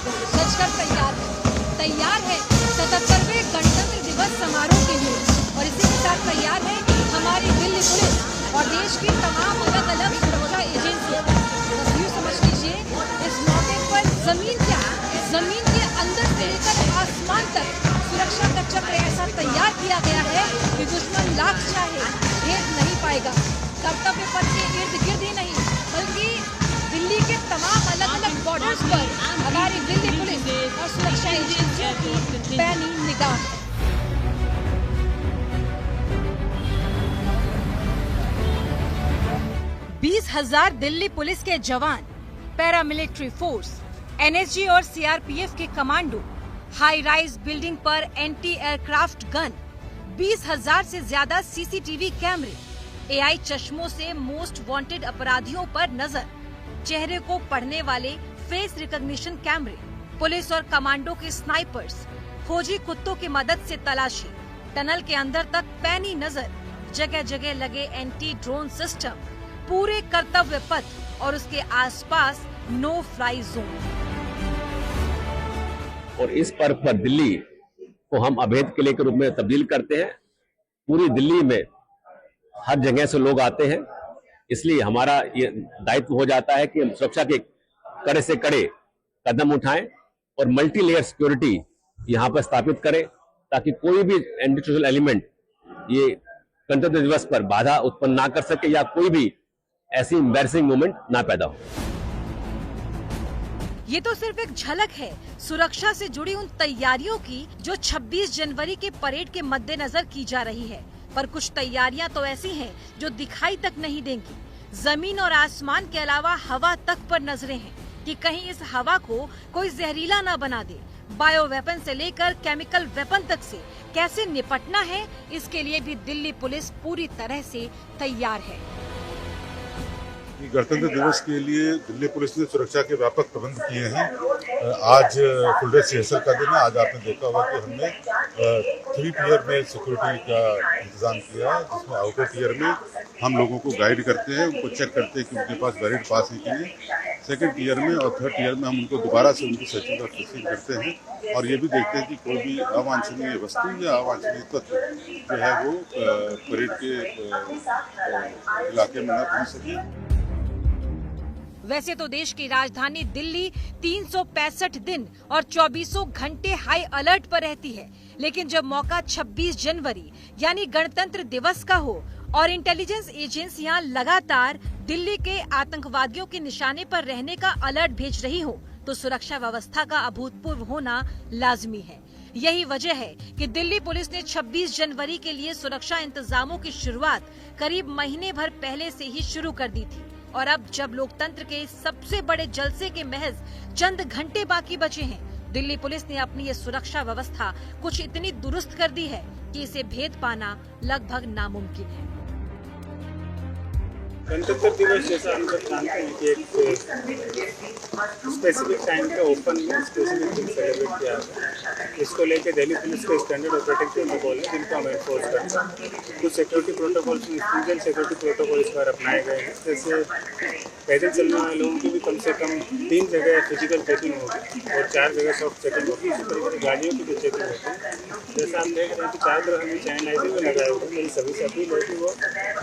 सजकर तैयार है 77वें गणतंत्र दिवस समारोह के लिए। और इसी के साथ तैयार है हमारी दिल्ली पुलिस और देश की तमाम अलग अलग सुरक्षा एजेंसियां। बस यूँ समझ लीजिए इस मौके पर जमीन के अंदर से लेकर आसमान तक सुरक्षा का चक्र ऐसा तैयार किया गया है कि दुश्मन लाख चाहे भेद नहीं पाएगा। कर्तव्य पथ के इर्द गिर्द ही नहीं बल्कि दिल्ली के तमाम अलग अलग बॉर्डर्स पर हमारी दिल्ली पुलिस और सुरक्षा एजेंसियों की पैनी निगाह है। बीस 20,000 दिल्ली पुलिस के जवान, पैरामिलिट्री फोर्स, एनएसजी और सीआरपीएफ के कमांडो, हाई राइज बिल्डिंग पर एंटी एयरक्राफ्ट गन, 20,000 से ज्यादा सीसीटीवी कैमरे, एआई चश्मों से मोस्ट वांटेड अपराधियों पर नजर, चेहरे को पढ़ने वाले फेस रिकॉग्निशन कैमरे, पुलिस और कमांडो के स्नाइपर्स, खोजी कुत्तों की मदद से तलाशी, टनल के अंदर तक पैनी नजर, जगह जगह लगे एंटी ड्रोन सिस्टम, पूरे कर्तव्य पथ और उसके आसपास नो फ्लाई जोन। और इस पर्व पर दिल्ली को हम अभेद किले के रूप में तब्दील करते हैं। पूरी दिल्ली में हर जगह से लोग आते हैं, इसलिए हमारा ये दायित्व हो जाता है कि हम सुरक्षा के कड़े से कड़े कदम उठाएं और मल्टी लेयर सिक्योरिटी यहाँ पर स्थापित करें ताकि कोई भी एंटी सोशल एलिमेंट ये गणतंत्र दिवस पर बाधा उत्पन्न ना कर सके या कोई भी ऐसी एम्बैरसिंग मोमेंट ना पैदा हो। ये तो सिर्फ एक झलक है सुरक्षा से जुड़ी उन तैयारियों की जो 26 जनवरी के परेड के मद्देनजर की जा रही है। पर कुछ तैयारियां तो ऐसी हैं जो दिखाई तक नहीं देंगी। जमीन और आसमान के अलावा हवा तक पर नजरें हैं कि कहीं इस हवा को कोई जहरीला न बना दे। बायो वेपन से लेकर केमिकल वेपन तक से कैसे निपटना है, इसके लिए भी दिल्ली पुलिस पूरी तरह से तैयार है। गणतंत्र दिवस के लिए दिल्ली पुलिस ने सुरक्षा के व्यापक प्रबंध किए हैं। आज फुल ड्रेस रिहर्सल का दिन है। आज आपने देखा होगा कि हमने 3 टियर में सिक्योरिटी का इंतजाम किया है, जिसमें आउटर टियर में हम लोगों को गाइड करते हैं, उनको चेक करते हैं कि उनके पास वैलिड पास है कि नहीं। सेकंड टियर में और थर्ड टियर में हम उनको दोबारा से उनकी सर्चिंग और टेस्टिंग करते हैं और ये भी देखते हैं कि कोई भी अवांछनीय वस्तु या अवांछनीय तत्व जो है वो परेड के इलाके में न पहुंच सके। वैसे तो देश की राजधानी दिल्ली 365 दिन और 24 घंटे हाई अलर्ट पर रहती है, लेकिन जब मौका 26 जनवरी यानी गणतंत्र दिवस का हो और इंटेलिजेंस एजेंसियां लगातार दिल्ली के आतंकवादियों के निशाने पर रहने का अलर्ट भेज रही हो, तो सुरक्षा व्यवस्था का अभूतपूर्व होना लाजमी है। यही वजह है कि दिल्ली पुलिस ने 26 जनवरी के लिए सुरक्षा इंतजामों की शुरुआत करीब महीने भर पहले से ही शुरू कर दी थी। और अब जब लोकतंत्र के सबसे बड़े जलसे के महज चंद घंटे बाकी बचे हैं, दिल्ली पुलिस ने अपनी ये सुरक्षा व्यवस्था कुछ इतनी दुरुस्त कर दी है कि इसे भेद पाना लगभग नामुमकिन है। गणतंत्र दिवस जैसा हम सब जानते हैं कि एक स्पेसिफिक टाइम पे ओपन में स्पेसिफिक दिन सेलिब्रेट किया जाता है। इसको लेके दिल्ली पुलिस के स्टैंडर्ड ऑपरेटिंग प्रोटोकॉल है जिनको हम एनफोर्स करते हैं। कुछ सिक्योरिटी प्रोटोकॉल्स में स्ट्रिंजेंट सिक्योरिटी प्रोटोकॉल इस बार अपनाए गए हैं। जैसे पैदल चलने वाले लोगों की भी कम से कम 3 जगह फिजिकल चेकिंग होगी और 4 जगह सॉफ्ट चेकिंग होगी। इसी तरीके से गाड़ियों की भी चेकिंग होती है। जैसा हम देख रहे हैं कि 4 तरफ हमने चैनलाइजर भी लगाए हुए हैं। मेरी सभी से अपील है कि वो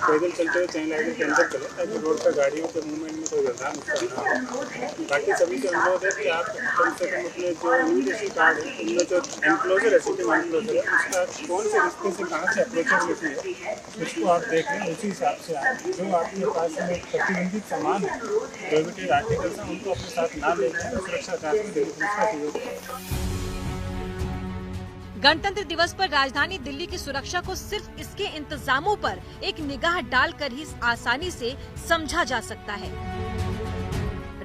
पैदल चलते हुए चैनलाइजर के अंदर चले ताकि रोड पर गाड़ियों के मूवमेंट में कोई व्यवधान उत्पन्न ना हो। बाकी सभी से अनुरोध है कि आप कम से कम अपने जो इन्विटेशन कार्ड है उनमें जो एनक्लोजर है, सिटी एनक्लोजर है, उसका कौन से रिश्ते से कहाँ से अप्रोचेबिलिटी है उसको आप देख लें। उसी हिसाब से आप जो आपके पास में प्रतिबंधित सामान है, प्रोहिबिटेड आर्टिकल्स हैं, उनको अपने साथ ना ले जाएं। सुरक्षा कार्य में दिल्ली पुलिस का सहयोग करें। गणतंत्र दिवस पर राजधानी दिल्ली की सुरक्षा को सिर्फ इसके इंतजामों पर एक निगाह डालकर ही आसानी से समझा जा सकता है।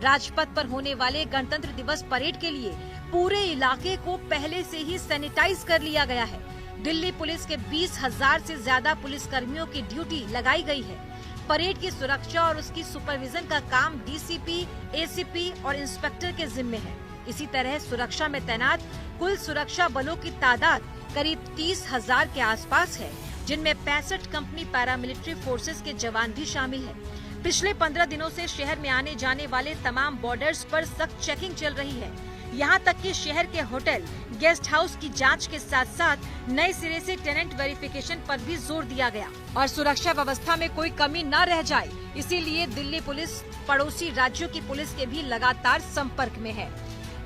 राजपथ पर होने वाले गणतंत्र दिवस परेड के लिए पूरे इलाके को पहले से ही सैनिटाइज कर लिया गया है। दिल्ली पुलिस के 20,000 से ज्यादा पुलिस कर्मियों की ड्यूटी लगाई गई है। परेड की सुरक्षा और उसकी सुपरविजन का काम डीसीपी, एसीपी और इंस्पेक्टर के जिम्मे है। इसी तरह सुरक्षा में तैनात कुल सुरक्षा बलों की तादाद करीब 30,000 के आसपास है, जिनमें 65 कंपनी पैरामिलिट्री फोर्सेस के जवान भी शामिल हैं। पिछले 15 दिनों से शहर में आने जाने वाले तमाम बॉर्डर्स पर सख्त चेकिंग चल रही है। यहाँ तक कि शहर के होटल, गेस्ट हाउस की जांच के साथ साथ नए सिरे से टेनेंट वेरिफिकेशन पर भी जोर दिया गया और सुरक्षा व्यवस्था में कोई कमी न रह जाए, इसीलिए दिल्ली पुलिस पड़ोसी राज्यों की पुलिस के भी लगातार संपर्क में है।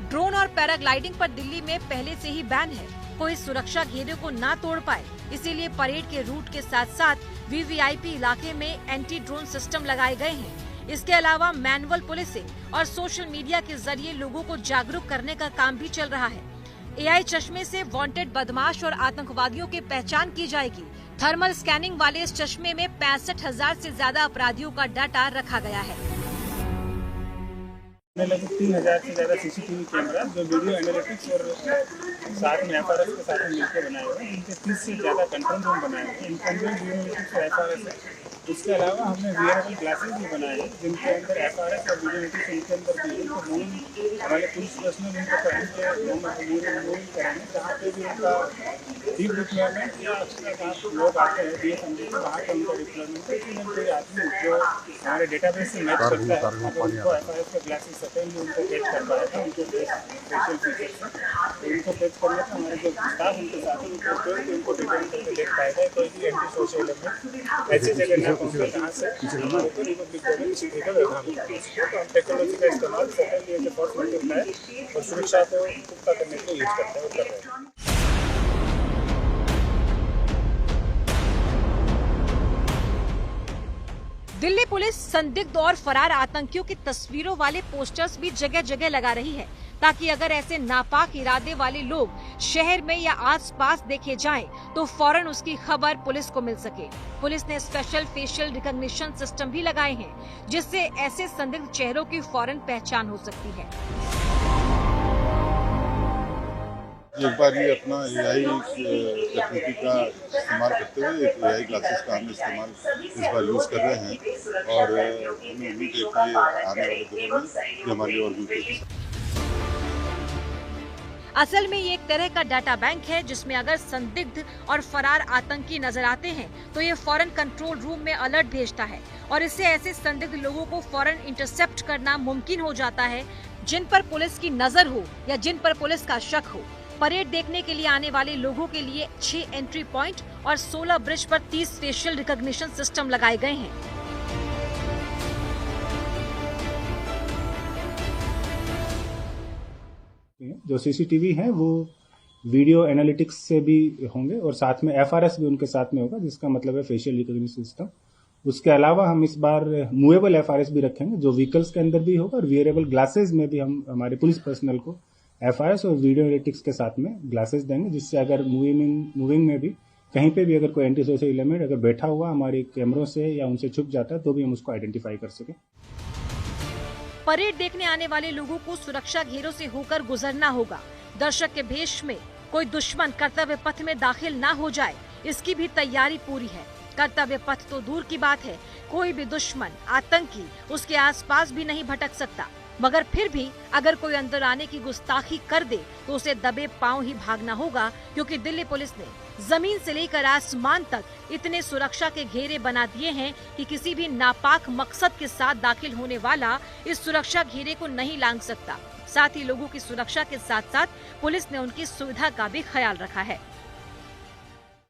ड्रोन और पैराग्लाइडिंग पर दिल्ली में पहले से ही बैन है, कोई सुरक्षा घेरे को ना तोड़ पाए, इसीलिए परेड के रूट के साथ साथ वीवीआईपी इलाके में एंटी ड्रोन सिस्टम लगाए गए हैं। इसके अलावा मैनुअल पुलिसिंग और सोशल मीडिया के जरिए लोगों को जागरूक करने का काम भी चल रहा है। एआई चश्मे से वांटेड बदमाश और आतंकवादियों की पहचान की जाएगी। थर्मल स्कैनिंग वाले इस चश्मे में 65,000 से ज्यादा अपराधियों का डाटा रखा गया है। लगभग 3,000 से ज्यादा सीसीटीवी कैमरा जो वीडियो एनालिटिक्स और साथ में एफआरएस के साथ में मिलकर बनाए हुए हैं, इनके 30 से ज्यादा कंट्रोल रूम बनाए हुए हैं। इनके अंदर वीडियो एनालिटिक्स और एफआरएस है। इसके अलावा हमने वियरेबल ग्लासेस भी बनाए हैं जिनके अंदर एफआरएस और वीडियो एनालिटिक्स इनके अंदर भी है। तो मूविंग हमारे पुलिस पर्सनल उनको पहन के मूविंग करेंगे, जहाँ पे भी उनका डीप डिप्लॉयमेंट या जहाँ लोग आते हैं DSMD के वहाँ पे उनका डिप्लॉयमेंट है। कि कोई आदमी जो हमारे डेटाबेस से मैच करता है अगर उनको एफआरएस के ग्लासेस सटेंली उनको कैच कर पाएगा उनके फेशियल फीचर्स से, तो उनको कैच करने से हमारे जो स्टाफ उनके साथ है उनको डिटेक्ट करके देख पाएगा। कोई भी एंटी सोशल एलिमेंट ऐसी जगह ना पहुँचे जहाँ से हमारे को रिपब्लिक को भी किसी का व्यवहार नहीं हो। तो हम टेक्नोलॉजी का इस्तेमाल सटेंली एज ए फोर्स मल्टीप्लायर और सुरक्षा को पुख्ता करने के लिए यूज करते हैं और कर रहे हैं। दिल्ली पुलिस संदिग्ध और फरार आतंकियों की तस्वीरों वाले पोस्टर्स भी जगह जगह लगा रही है, ताकि अगर ऐसे नापाक इरादे वाले लोग शहर में या आसपास देखे जाएं, तो फौरन उसकी खबर पुलिस को मिल सके। पुलिस ने स्पेशल फेशियल रिकॉग्निशन सिस्टम भी लगाए हैं, जिससे ऐसे संदिग्ध चेहरों की फौरन पहचान हो सकती है। एक बार ये अपना एआई तकनीकी का इस्तेमाल करते हुए एक एआई ग्लासेस का हम इस्तेमाल इस बार यूज़ कर रहे हैं और हमें उम्मीद है कि ये आने वाले दिनों में ये हमारी और भी असल में ये एक तरह का डाटा बैंक है, जिसमें अगर संदिग्ध और फरार आतंकी नजर आते हैं तो ये फौरन कंट्रोल रूम में अलर्ट भेजता है और इससे ऐसे संदिग्ध लोगों को फौरन इंटरसेप्ट करना मुमकिन हो जाता है, जिन पर पुलिस की नजर हो या जिन पर पुलिस का शक हो। परेड देखने के लिए आने वाले लोगों के लिए 6 एंट्री पॉइंट और 16 ब्रिज पर 30 फेशियल रिकॉग्निशन सिस्टम लगाए गए हैं। जो सीसीटीवी हैं वो वीडियो एनालिटिक्स से भी होंगे और साथ में एफआरएस भी उनके साथ में होगा, जिसका मतलब है फेशियल रिकॉग्निशन सिस्टम। उसके अलावा हम इस बार मूवेबल एफआरएस भी रखेंगे जो व्हीकल्स के अंदर भी होगा और वियरेबल ग्लासेस में भी हम हमारे पुलिस पर्सनल को एफआरएस और वीडियो एनालिटिक्स के साथ में ग्लासेस देंगे, जिससे अगर मूविंग में भी कहीं पे भी अगर कोई एंटी सोशल एलिमेंट अगर बैठा हुआ हमारे कैमरों से या उनसे छुप जाता है तो भी हम उसको आइडेंटिफाई कर सकें। परेड देखने आने वाले लोगों को सुरक्षा घेरों से होकर गुजरना होगा। दर्शक के भेष में कोई दुश्मन कर्तव्य पथ में दाखिल ना हो जाए, इसकी भी तैयारी पूरी है। कर्तव्य पथ तो दूर की बात है, कोई भी दुश्मन आतंकी उसके आसपास भी नहीं भटक सकता। मगर फिर भी अगर कोई अंदर आने की गुस्ताखी कर दे तो उसे दबे पांव ही भागना होगा, क्योंकि दिल्ली पुलिस ने जमीन से लेकर आसमान तक इतने सुरक्षा के घेरे बना दिए हैं कि किसी भी नापाक मकसद के साथ दाखिल होने वाला इस सुरक्षा घेरे को नहीं लांघ सकता। साथ ही लोगों की सुरक्षा के साथ साथ पुलिस ने उनकी सुविधा का भी ख्याल रखा है।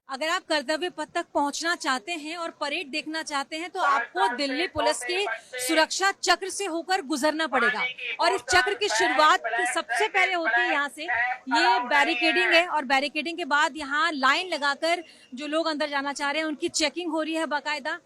अगर आप कर्तव्य पथ तक पहुंचना चाहते हैं और परेड देखना चाहते हैं तो आपको दिल्ली पुलिस के सुरक्षा चक्र से होकर गुजरना पड़ेगा और इस चक्र की शुरुआत सबसे पहले होती है यहाँ से। ये बैरिकेडिंग है और बैरिकेडिंग के बाद यहाँ लाइन लगाकर जो लोग अंदर जाना चाह रहे हैं उनकी चेकिंग हो रही है बाकायदा।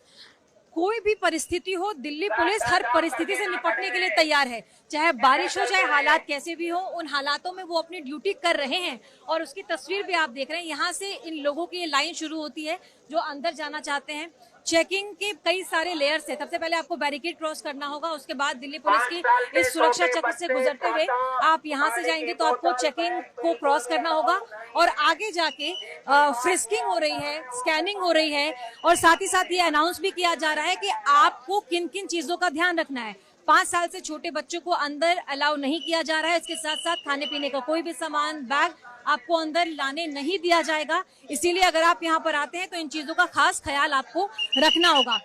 कोई भी परिस्थिति हो, दिल्ली पुलिस हर परिस्थिति से निपटने के लिए तैयार है, चाहे बारिश हो चाहे हालात कैसे भी हो। उन हालातों में वो अपनी ड्यूटी कर रहे हैं और उसकी तस्वीर भी आप देख रहे हैं। यहाँ से इन लोगों की ये लाइन शुरू होती है जो अंदर जाना चाहते हैं। चेकिंग के कई सारे लेयर्स है। सबसे पहले आपको बैरिकेड क्रॉस करना होगा, उसके बाद दिल्ली पुलिस की इस सुरक्षा चक्र से गुजरते हुए आप यहाँ से जाएंगे तो आपको चेकिंग को क्रॉस करना होगा और आगे जाके फ्रिस्किंग हो रही है, स्कैनिंग हो रही है और साथ ही साथ ये अनाउंस भी किया जा रहा है कि आपको किन किन चीजों का ध्यान रखना है। 5 साल से छोटे बच्चों को अंदर अलाउ नहीं किया जा रहा है। इसके साथ साथ खाने पीने का कोई भी सामान, बैग आपको अंदर लाने नहीं दिया जाएगा। इसीलिए अगर आप यहाँ पर आते हैं तो इन चीजों का खास ख्याल आपको रखना होगा।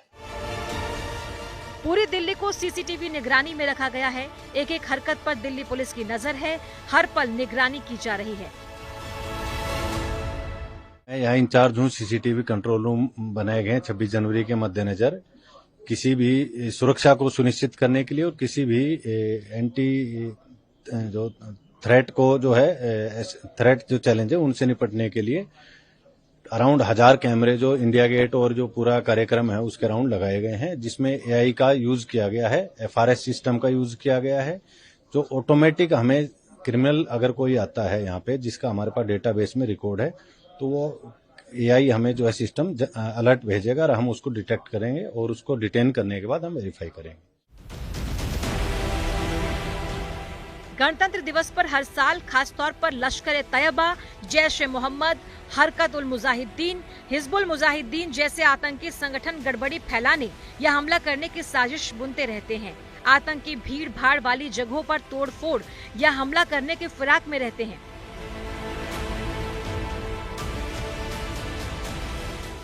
पूरी दिल्ली को सीसीटीवी निगरानी में रखा गया है। एक एक हरकत पर दिल्ली पुलिस की नजर है, हर पल निगरानी की जा रही है। मैं यहाँ इंचार्ज हूँ। सीसीटीवी कंट्रोल रूम बनाए गए हैं 26 जनवरी के मद्देनजर किसी भी सुरक्षा को सुनिश्चित करने के लिए और किसी भी एंटी जो थ्रेट को जो है थ्रेट जो चैलेंज है उनसे निपटने के लिए अराउंड 1000 कैमरे जो इंडिया गेट और जो पूरा कार्यक्रम है उसके अराउंड लगाए गए हैं, जिसमें एआई का यूज किया गया है, एफआरएस सिस्टम का यूज किया गया है, जो ऑटोमेटिक हमें क्रिमिनल अगर कोई आता है यहाँ पे जिसका हमारे पास डेटाबेस में रिकॉर्ड है तो वो एआई हमें जो है सिस्टम अलर्ट भेजेगा और हम उसको डिटेक्ट करेंगे और उसको डिटेन करने के बाद हम वेरीफाई करेंगे। गणतंत्र दिवस पर हर साल खास तौर पर लश्कर-ए-तैयबा, जैश-ए-मोहम्मद, हरकत-उल-मुजाहिदीन, हिजबुल-मुजाहिदीन जैसे आतंकी संगठन गड़बड़ी फैलाने या हमला करने की साजिश बुनते रहते हैं। आतंकी भीड़ भाड़ वाली जगहों पर तोड़-फोड़ या हमला करने के फिराक में रहते हैं।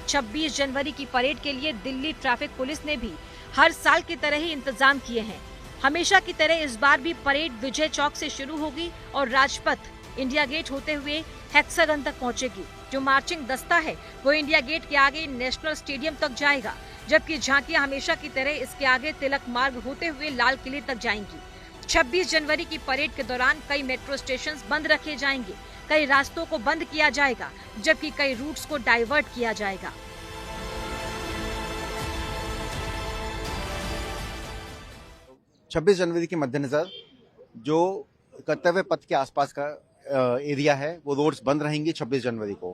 26 जनवरी की परेड के लिए दिल्ली ट्रैफिक पुलिस ने भी हर साल की तरह ही इंतजाम किए हैं। हमेशा की तरह इस बार भी परेड विजय चौक से शुरू होगी और राजपथ इंडिया गेट होते हुए हेक्सागन तक पहुंचेगी। जो मार्चिंग दस्ता है वो इंडिया गेट के आगे नेशनल स्टेडियम तक जाएगा, जबकि झांकियां हमेशा की तरह इसके आगे तिलक मार्ग होते हुए लाल किले तक जाएंगी। 26 जनवरी की परेड के दौरान कई मेट्रो स्टेशन बंद रखे जाएंगे, कई रास्तों को बंद किया जाएगा, जबकि कई रूट्स को डाइवर्ट किया जाएगा। छब्बीस जनवरी के मद्देनजर जो कर्तव्य पथ के आसपास का एरिया है वो रोड्स बंद रहेंगी 26 जनवरी को।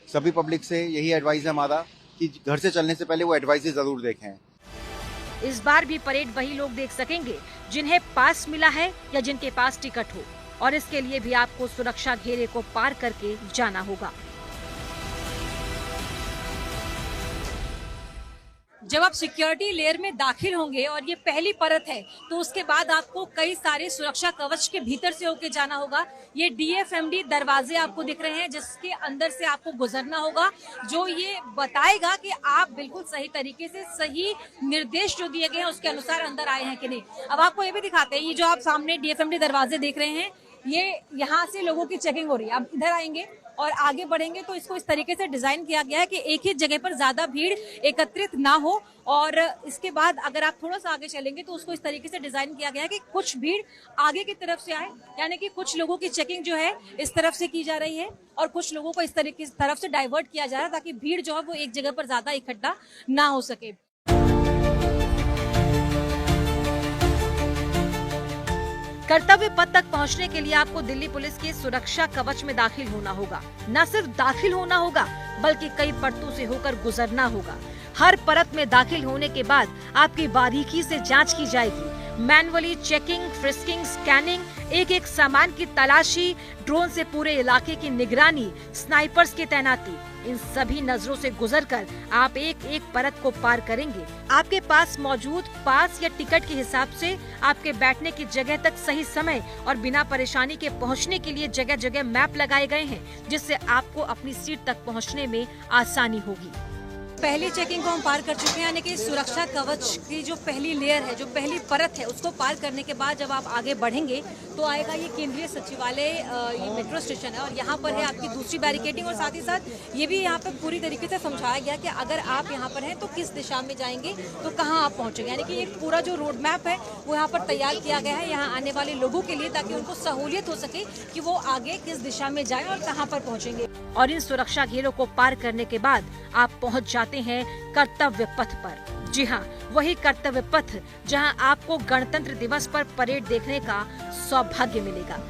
सभी पब्लिक से यही एडवाइस है हमारा कि घर से चलने से पहले वो एडवाइस जरूर देखें। इस बार भी परेड वही लोग देख सकेंगे जिन्हें पास मिला है या जिनके पास टिकट हो, और इसके लिए भी आपको सुरक्षा घेरे को पार करके जाना होगा। जब आप सिक्योरिटी लेयर में दाखिल होंगे और ये पहली परत है तो उसके बाद आपको कई सारे सुरक्षा कवच के भीतर से होके जाना होगा। ये डीएफएमडी दरवाजे आपको दिख रहे हैं जिसके अंदर से आपको गुजरना होगा, जो ये बताएगा कि आप बिल्कुल सही तरीके से सही निर्देश जो दिए गए हैं उसके अनुसार अंदर आए हैं कि नहीं। अब आपको ये भी दिखाते हैं, ये जो आप सामने डीएफएमडी दरवाजे देख रहे हैं ये यहाँ से लोगों की चेकिंग हो रही है। अब इधर आएंगे और आगे बढ़ेंगे तो इसको इस तरीके से डिजाइन किया गया है कि एक ही जगह पर ज्यादा भीड़ एकत्रित ना हो, और इसके बाद अगर आप थोड़ा सा आगे चलेंगे तो उसको इस तरीके से डिजाइन किया गया है कि कुछ भीड़ आगे की तरफ से आए, यानी कि कुछ लोगों की चेकिंग जो है इस तरफ से की जा रही है और कुछ लोगों को इस तरीके से तरफ से डाइवर्ट किया जा रहा है ताकि भीड़ जो है वो एक जगह पर ज्यादा इकट्ठा ना हो सके। कर्तव्य पथ तक पहुंचने के लिए आपको दिल्ली पुलिस के सुरक्षा कवच में दाखिल होना होगा। न सिर्फ दाखिल होना होगा बल्कि कई परतों से होकर गुजरना होगा। हर परत में दाखिल होने के बाद आपकी बारीकी से जांच की जाएगी। मैनुअली चेकिंग, फ्रिस्किंग, स्कैनिंग, एक एक सामान की तलाशी, ड्रोन से पूरे इलाके की निगरानी, स्नाइपर्स की तैनाती, इन सभी नजरों से गुजरकर आप एक एक परत को पार करेंगे। आपके पास मौजूद पास या टिकट के हिसाब से आपके बैठने की जगह तक सही समय और बिना परेशानी के पहुंचने के लिए जगह जगह मैप लगाए गए हैं, जिससे आपको अपनी सीट तक पहुंचने में आसानी होगी। पहली चेकिंग को हम पार कर चुके हैं, यानी कि सुरक्षा कवच की जो पहली लेयर है, जो पहली परत है, उसको पार करने के बाद जब आप आगे बढ़ेंगे तो आएगा ये केंद्रीय सचिवालय, ये मेट्रो स्टेशन है और यहाँ पर है आपकी दूसरी बैरिकेडिंग, और साथ ही साथ ये भी यहाँ पर पूरी तरीके से समझाया गया कि अगर आप यहाँ पर हैं तो किस दिशा में जाएंगे तो कहाँ आप पहुँचेंगे, यानी कि एक पूरा जो रोड मैप है वो यहाँ पर तैयार किया गया है यहाँ आने वाले लोगों के लिए, ताकि उनको सहूलियत हो सके कि वो आगे किस दिशा में जाए और कहाँ पर पहुँचेंगे। और इन सुरक्षा घेरों को पार करने के बाद आप पहुँच जाते हैं कर्तव्य पथ पर। जी हाँ, वही कर्तव्य पथ जहां आपको गणतंत्र दिवस पर परेड देखने का सौभाग्य मिलेगा।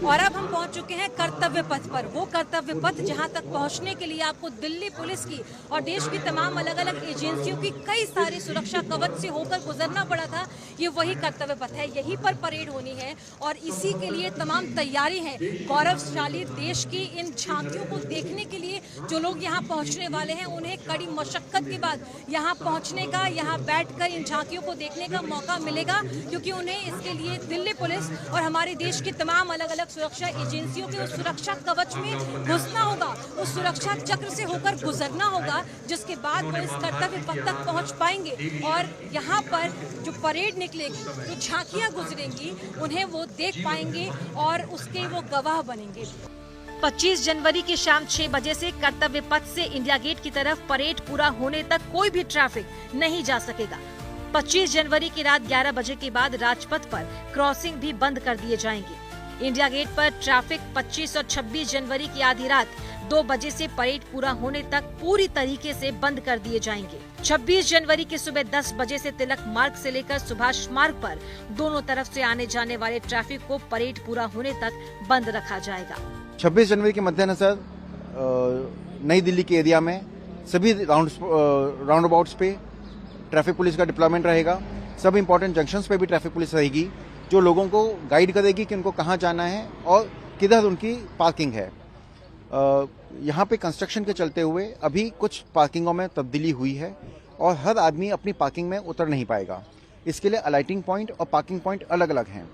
और अब हम पहुंच चुके हैं कर्तव्य पथ पर, वो कर्तव्य पथ जहां तक पहुंचने के लिए आपको दिल्ली पुलिस की और देश की तमाम अलग अलग एजेंसियों की कई सारी सुरक्षा कवच से होकर गुजरना पड़ा था। ये वही कर्तव्य पथ है, यहीं पर परेड होनी है और इसी के लिए तमाम तैयारी है। गौरवशाली देश की इन झांकियों को देखने के लिए जो लोग यहाँ पहुँचने वाले हैं उन्हें कड़ी मशक्कत के बाद यहाँ पहुँचने का, यहाँ बैठकर इन झांकियों को देखने का मौका मिलेगा, क्योंकि उन्हें इसके लिए दिल्ली पुलिस और हमारे देश की तमाम अलग अलग सुरक्षा एजेंसियों के उस सुरक्षा कवच में घुसना होगा, उस सुरक्षा चक्र से होकर गुजरना होगा, जिसके बाद वो इस कर्तव्य पथ तक पहुंच पाएंगे और यहाँ पर जो परेड निकलेगी, जो झांकियां गुजरेंगी, उन्हें वो देख पाएंगे और उसके वो गवाह बनेंगे। 25 जनवरी की शाम 6 बजे से कर्तव्य पथ से इंडिया गेट की तरफ परेड पूरा होने तक कोई भी ट्रैफिक नहीं जा सकेगा। 25 जनवरी की रात 11 बजे के बाद राजपथ पर क्रॉसिंग भी बंद कर दिए जाएंगे। इंडिया गेट पर ट्रैफिक 25 और 26 जनवरी की आधी रात 2 बजे से परेड पूरा होने तक पूरी तरीके से बंद कर दिए जाएंगे। 26 जनवरी की सुबह 10 बजे से तिलक मार्ग से लेकर सुभाष मार्ग पर दोनों तरफ से आने जाने वाले ट्रैफिक को परेड पूरा होने तक बंद रखा जाएगा। 26 जनवरी के मद्देनजर नई दिल्ली के एरिया में सभी राउंड अबाउट्स पे ट्रैफिक पुलिस का डिप्लॉयमेंट रहेगा। सब इंपॉर्टेंट जंक्शंस पे भी ट्रैफिक पुलिस रहेगी, जो लोगों को गाइड करेगी कि उनको कहाँ जाना है और किधर उनकी पार्किंग है। यहाँ पे कंस्ट्रक्शन के चलते हुए अभी कुछ पार्किंगों में तब्दीली हुई है और हर आदमी अपनी पार्किंग में उतर नहीं पाएगा। इसके लिए अलाइटिंग पॉइंट और पार्किंग पॉइंट अलग अलग हैं।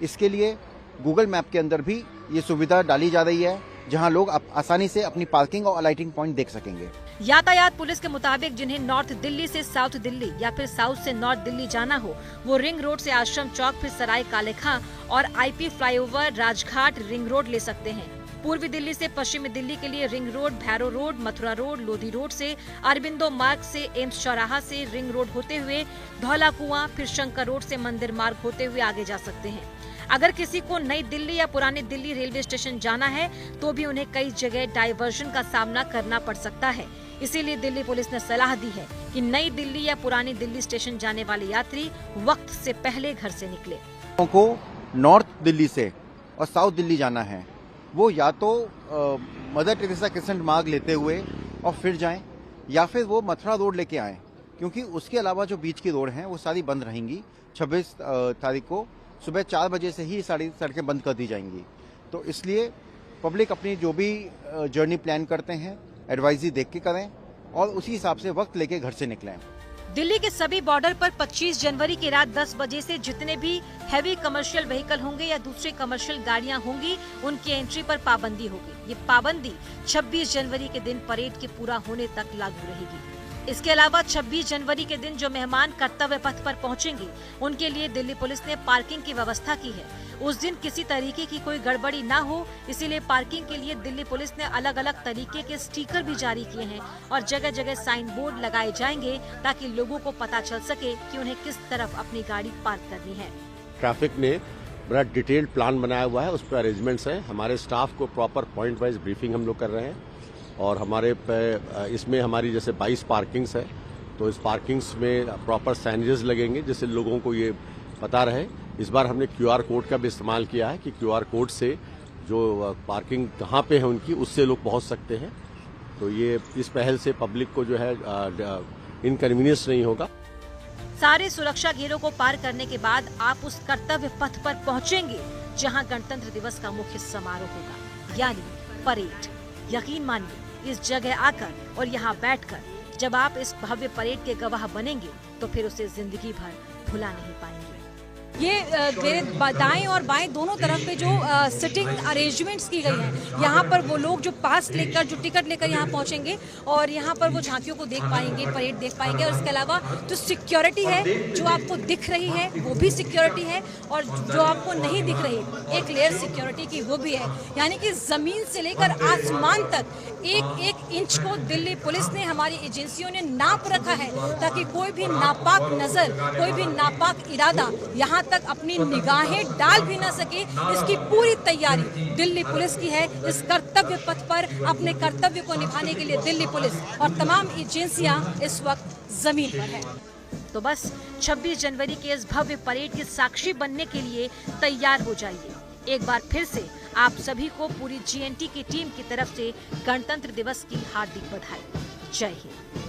इसके लिए गूगल मैप के अंदर भी ये सुविधा डाली जा रही है, जहां लोग आसानी से अपनी पार्किंग और अलाइटिंग पॉइंट देख सकेंगे। यातायात पुलिस के मुताबिक जिन्हें नॉर्थ दिल्ली से साउथ दिल्ली या फिर साउथ से नॉर्थ दिल्ली जाना हो, वो रिंग रोड से आश्रम चौक, फिर सराय काले खां और IP flyover, Rajghat, ring road ले सकते हैं। पूर्वी दिल्ली से पश्चिमी दिल्ली के लिए ring road, Bhairo road, Mathura road, Lodhi road से, अरबिंदो मार्ग से एम्स चौराहा से रिंग रोड होते हुए धौला कुआं, फिर शंकर रोड से मंदिर मार्ग होते हुए आगे जा सकते हैं। अगर किसी को नई दिल्ली या पुरानी दिल्ली रेलवे स्टेशन जाना है तो भी उन्हें कई जगह डाइवर्जन का सामना करना पड़ सकता है। इसीलिए दिल्ली पुलिस ने सलाह दी है कि नई दिल्ली या पुरानी दिल्ली स्टेशन जाने वाले यात्री वक्त से पहले घर से निकले। लोगों को नॉर्थ दिल्ली से और साउथ दिल्ली जाना है, वो या तो मदर टेरेसा क्रिसेंट मार्ग लेते हुए और फिर जाएं, या फिर वो मथुरा रोड लेके आएं, क्योंकि उसके अलावा जो बीच की रोड हैं वो सारी बंद रहेंगी। 26 तारीख को सुबह 4 बजे से ही सारी सड़कें बंद कर दी जाएंगी। तो इसलिए पब्लिक अपनी जो भी जर्नी प्लान करते हैं एडवाइजरी देख के करें और उसी हिसाब से वक्त लेके घर से निकलें। दिल्ली के सभी बॉर्डर पर 25 जनवरी की रात 10 बजे से जितने भी हैवी कमर्शियल व्हीकल होंगे या दूसरी कमर्शियल गाड़ियां होंगी, उनकी एंट्री पर पाबंदी होगी। ये पाबंदी 26 जनवरी के दिन परेड के पूरा होने तक लागू रहेगी। इसके अलावा 26 जनवरी के दिन जो मेहमान कर्तव्य पथ पर पहुंचेंगे, उनके लिए दिल्ली पुलिस ने पार्किंग की व्यवस्था की है। उस दिन किसी तरीके की कोई गड़बड़ी ना हो, इसीलिए पार्किंग के लिए दिल्ली पुलिस ने अलग अलग तरीके के स्टिकर भी जारी किए हैं और जगह जगह साइन बोर्ड लगाए जाएंगे ताकि लोगों को पता चल सके कि उन्हें किस तरफ अपनी गाड़ी पार्क करनी है। ट्रैफिक ने बड़ा डिटेल्ड प्लान बनाया हुआ है, उस पर अरेंजमेंट्स हैं। हमारे स्टाफ को प्रॉपर पॉइंट वाइज ब्रीफिंग हम लोग कर रहे हैं और हमारे इसमें हमारी जैसे 22 पार्किंग्स है, तो इस पार्किंग्स में प्रॉपर साइनेजेस लगेंगे जिससे लोगों को ये पता रहे। इस बार हमने QR कोड का भी इस्तेमाल किया है कि QR कोड से जो पार्किंग कहाँ पे है उनकी, उससे लोग पहुँच सकते हैं। तो ये इस पहल से पब्लिक को जो है इनकन्वीनियंस नहीं होगा। सारे सुरक्षा घेरों को पार करने के बाद आप उस कर्तव्य पथ पर पहुंचेंगे जहां गणतंत्र दिवस का मुख्य समारोह होगा, यानी परेड। यकीन मानिए, इस जगह आकर और यहाँ बैठकर जब आप इस भव्य परेड के गवाह बनेंगे तो फिर उसे जिंदगी भर भुला नहीं पाएंगे। ये मेरे दाएं और बाएं दोनों तरफ पे जो सिटिंग अरेंजमेंट्स की गई हैं, यहाँ पर वो लोग जो पास लेकर, जो टिकट लेकर यहाँ पहुँचेंगे और यहाँ पर वो झांकियों को देख पाएंगे, परेड देख पाएंगे। और इसके अलावा जो सिक्योरिटी है, जो आपको दिख रही है वो भी सिक्योरिटी है और जो आपको नहीं दिख रही, एक लेयर सिक्योरिटी की, वो भी है। यानी कि जमीन से लेकर आसमान तक एक एक इंच को दिल्ली पुलिस ने, हमारी एजेंसियों ने नाप रखा है ताकि कोई भी नापाक नजर, कोई भी नापाक इरादा यहाँ तक अपनी निगाहें डाल भी ना सके। इसकी पूरी तैयारी दिल्ली पुलिस की है। इस कर्तव्य पथ पर अपने कर्तव्य को निभाने के लिए दिल्ली पुलिस और तमाम एजेंसियां इस वक्त जमीन पर है। तो बस 26 जनवरी के इस भव्य परेड के साक्षी बनने के लिए तैयार हो जाइए। एक बार फिर से आप सभी को पूरी GNT की टीम की तरफ से गणतंत्र दिवस की हार्दिक बधाई। जय हिंद।